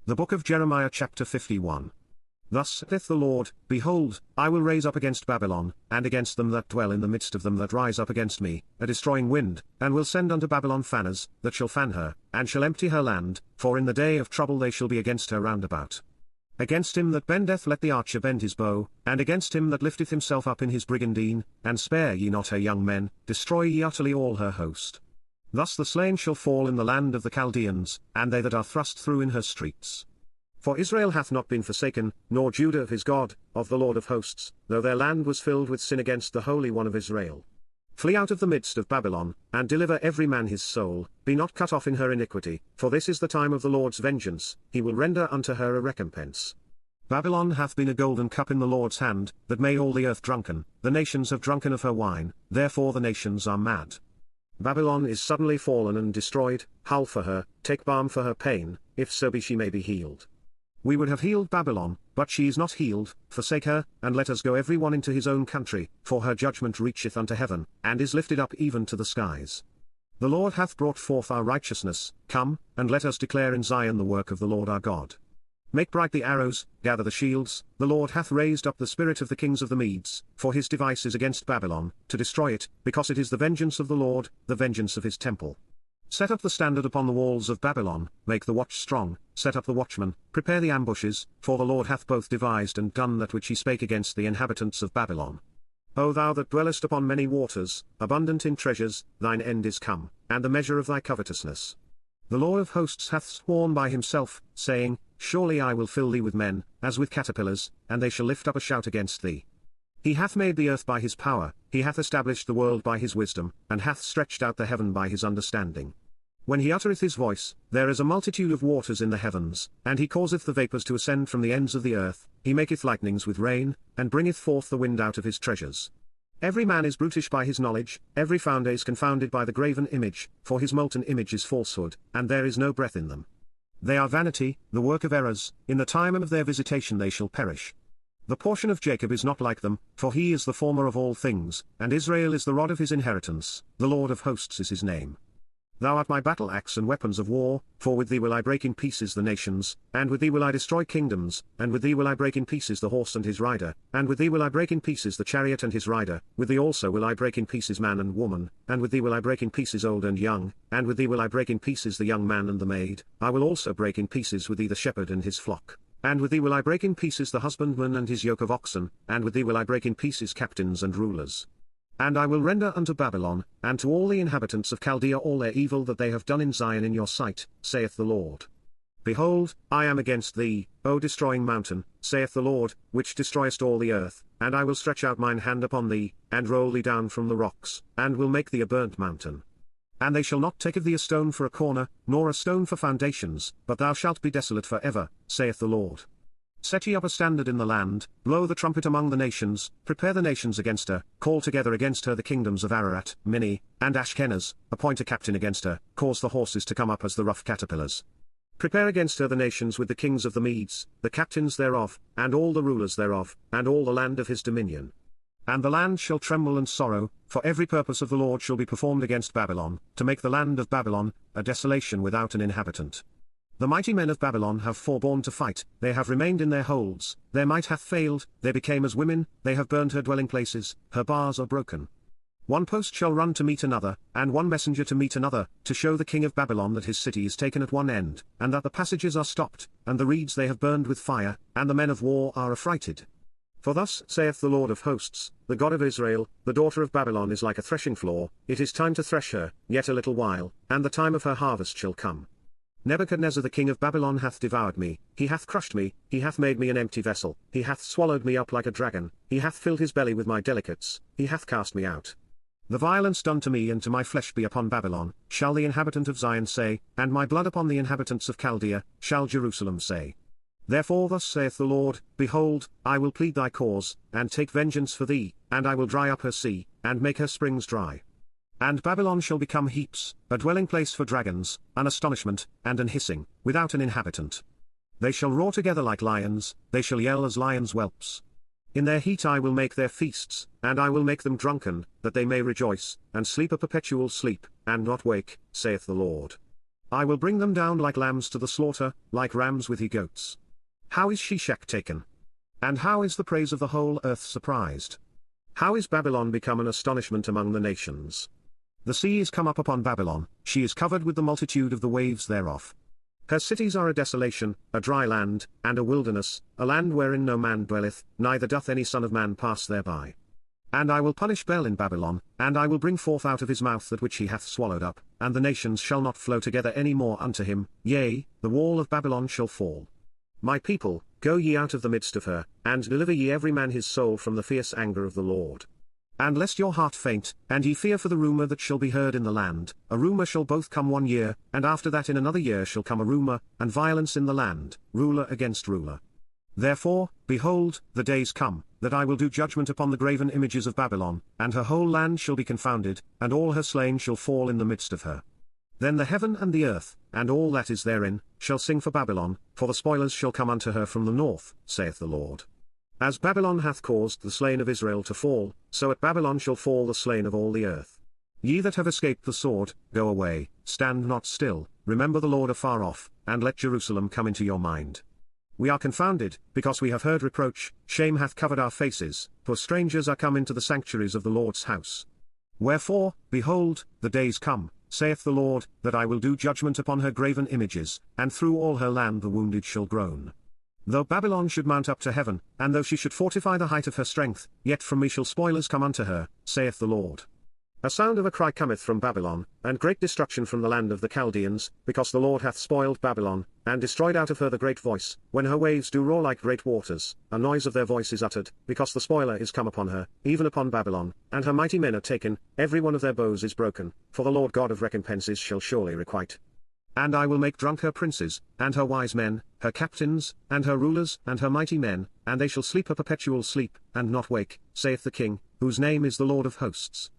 The Book of Jeremiah chapter 51. Thus saith the Lord, Behold, I will raise up against Babylon, and against them that dwell in the midst of them that rise up against me, a destroying wind, and will send unto Babylon fanners, that shall fan her, and shall empty her land, for in the day of trouble they shall be against her round about. Against him that bendeth let the archer bend his bow, and against him that lifteth himself up in his brigandine, and spare ye not her young men, destroy ye utterly all her host. Thus the slain shall fall in the land of the Chaldeans, and they that are thrust through in her streets. For Israel hath not been forsaken, nor Judah of his God, of the Lord of hosts, though their land was filled with sin against the Holy One of Israel. Flee out of the midst of Babylon, and deliver every man his soul, be not cut off in her iniquity, for this is the time of the Lord's vengeance, he will render unto her a recompense. Babylon hath been a golden cup in the Lord's hand, that made all the earth drunken, the nations have drunken of her wine, therefore the nations are mad. Babylon is suddenly fallen and destroyed, howl for her, take balm for her pain, if so be she may be healed. We would have healed Babylon, but she is not healed, forsake her, and let us go every one into his own country, for her judgment reacheth unto heaven, and is lifted up even to the skies. The Lord hath brought forth our righteousness, come, and let us declare in Zion the work of the Lord our God. Make bright the arrows, gather the shields, the Lord hath raised up the spirit of the kings of the Medes, for his device is against Babylon, to destroy it, because it is the vengeance of the Lord, the vengeance of his temple. Set up the standard upon the walls of Babylon, make the watch strong, set up the watchman, prepare the ambushes, for the Lord hath both devised and done that which he spake against the inhabitants of Babylon. O thou that dwellest upon many waters, abundant in treasures, thine end is come, and the measure of thy covetousness. The Lord of hosts hath sworn by himself, saying, Surely I will fill thee with men, as with caterpillars, and they shall lift up a shout against thee. He hath made the earth by his power, he hath established the world by his wisdom, and hath stretched out the heaven by his understanding. When he uttereth his voice, there is a multitude of waters in the heavens, and he causeth the vapours to ascend from the ends of the earth, he maketh lightnings with rain, and bringeth forth the wind out of his treasures. Every man is brutish by his knowledge, every founder is confounded by the graven image, for his molten image is falsehood, and there is no breath in them. They are vanity, the work of errors, in the time of their visitation they shall perish. The portion of Jacob is not like them, for he is the former of all things, and Israel is the rod of his inheritance, the Lord of hosts is his name. Thou art my battle axe and weapons of war, for with thee will I break in pieces the nations, and with thee will I destroy kingdoms, and with thee will I break in pieces the horse and his rider, and with thee will I break in pieces the chariot and his rider, with thee also will I break in pieces man and woman, and with thee will I break in pieces old and young, and with thee will I break in pieces the young man and the maid, I will also break in pieces with thee the shepherd and his flock. And with thee will I break in pieces the husbandman and his yoke of oxen, and with thee will I break in pieces captains and rulers. And I will render unto Babylon, and to all the inhabitants of Chaldea all their evil that they have done in Zion in your sight, saith the Lord. Behold, I am against thee, O destroying mountain, saith the Lord, which destroyest all the earth, and I will stretch out mine hand upon thee, and roll thee down from the rocks, and will make thee a burnt mountain. And they shall not take of thee a stone for a corner, nor a stone for foundations, but thou shalt be desolate for ever, saith the Lord. Set ye up a standard in the land, blow the trumpet among the nations, prepare the nations against her, call together against her the kingdoms of Ararat, Minni, and Ashkenaz, appoint a captain against her, cause the horses to come up as the rough caterpillars. Prepare against her the nations with the kings of the Medes, the captains thereof, and all the rulers thereof, and all the land of his dominion. And the land shall tremble and sorrow, for every purpose of the Lord shall be performed against Babylon, to make the land of Babylon a desolation without an inhabitant. The mighty men of Babylon have forborne to fight, they have remained in their holds, their might hath failed, they became as women, they have burned her dwelling places, her bars are broken. One post shall run to meet another, and one messenger to meet another, to show the king of Babylon that his city is taken at one end, and that the passages are stopped, and the reeds they have burned with fire, and the men of war are affrighted. For thus saith the Lord of hosts, the God of Israel, the daughter of Babylon is like a threshing floor, it is time to thresh her, yet a little while, and the time of her harvest shall come. Nebuchadnezzar the king of Babylon hath devoured me, he hath crushed me, he hath made me an empty vessel, he hath swallowed me up like a dragon, he hath filled his belly with my delicates, he hath cast me out. The violence done to me and to my flesh be upon Babylon, shall the inhabitant of Zion say, and my blood upon the inhabitants of Chaldea, shall Jerusalem say. Therefore thus saith the Lord, Behold, I will plead thy cause, and take vengeance for thee, and I will dry up her sea, and make her springs dry. And Babylon shall become heaps, a dwelling place for dragons, an astonishment, and an hissing, without an inhabitant. They shall roar together like lions, they shall yell as lions' whelps. In their heat I will make their feasts, and I will make them drunken, that they may rejoice, and sleep a perpetual sleep, and not wake, saith the Lord. I will bring them down like lambs to the slaughter, like rams with he-goats. How is Sheshach taken? And how is the praise of the whole earth surprised? How is Babylon become an astonishment among the nations? The sea is come up upon Babylon, she is covered with the multitude of the waves thereof. Her cities are a desolation, a dry land, and a wilderness, a land wherein no man dwelleth, neither doth any son of man pass thereby. And I will punish Bel in Babylon, and I will bring forth out of his mouth that which he hath swallowed up, and the nations shall not flow together any more unto him, yea, the wall of Babylon shall fall. My people, go ye out of the midst of her, and deliver ye every man his soul from the fierce anger of the Lord. And lest your heart faint, and ye fear for the rumour that shall be heard in the land, a rumour shall both come 1 year, and after that in another year shall come a rumour, and violence in the land, ruler against ruler. Therefore, behold, the days come, that I will do judgment upon the graven images of Babylon, and her whole land shall be confounded, and all her slain shall fall in the midst of her. Then the heaven and the earth, and all that is therein, shall sing for Babylon, for the spoilers shall come unto her from the north, saith the Lord. As Babylon hath caused the slain of Israel to fall, so at Babylon shall fall the slain of all the earth. Ye that have escaped the sword, go away, stand not still, remember the Lord afar off, and let Jerusalem come into your mind. We are confounded, because we have heard reproach, shame hath covered our faces, for strangers are come into the sanctuaries of the Lord's house. Wherefore, behold, the days come, saith the Lord, that I will do judgment upon her graven images, and through all her land the wounded shall groan. Though Babylon should mount up to heaven, and though she should fortify the height of her strength, yet from me shall spoilers come unto her, saith the Lord. A sound of a cry cometh from Babylon, and great destruction from the land of the Chaldeans, because the Lord hath spoiled Babylon, and destroyed out of her the great voice, when her waves do roar like great waters, a noise of their voice is uttered, because the spoiler is come upon her, even upon Babylon, and her mighty men are taken, every one of their bows is broken, for the Lord God of recompenses shall surely requite. And I will make drunk her princes, and her wise men, her captains, and her rulers, and her mighty men, and they shall sleep a perpetual sleep, and not wake, saith the King, whose name is the Lord of hosts.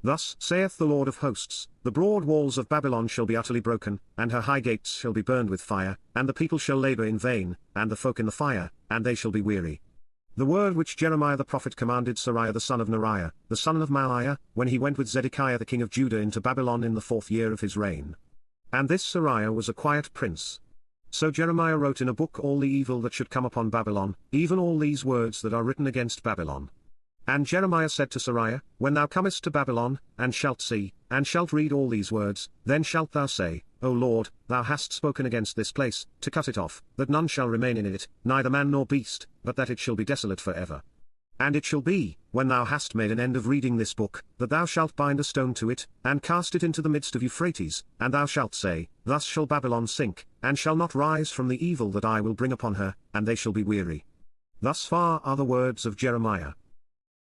Thus saith the Lord of hosts, the broad walls of Babylon shall be utterly broken, and her high gates shall be burned with fire, and the people shall labour in vain, and the folk in the fire, and they shall be weary. The word which Jeremiah the prophet commanded Seraiah the son of Neriah, the son of Mahaiah, when he went with Zedekiah the king of Judah into Babylon in the 4th year of his reign. And this Seraiah was a quiet prince. So Jeremiah wrote in a book all the evil that should come upon Babylon, even all these words that are written against Babylon. And Jeremiah said to Seraiah, When thou comest to Babylon, and shalt see, and shalt read all these words, then shalt thou say, O Lord, thou hast spoken against this place, to cut it off, that none shall remain in it, neither man nor beast, but that it shall be desolate for ever. And it shall be, when thou hast made an end of reading this book, that thou shalt bind a stone to it, and cast it into the midst of Euphrates, and thou shalt say, Thus shall Babylon sink, and shall not rise from the evil that I will bring upon her, and they shall be weary. Thus far are the words of Jeremiah.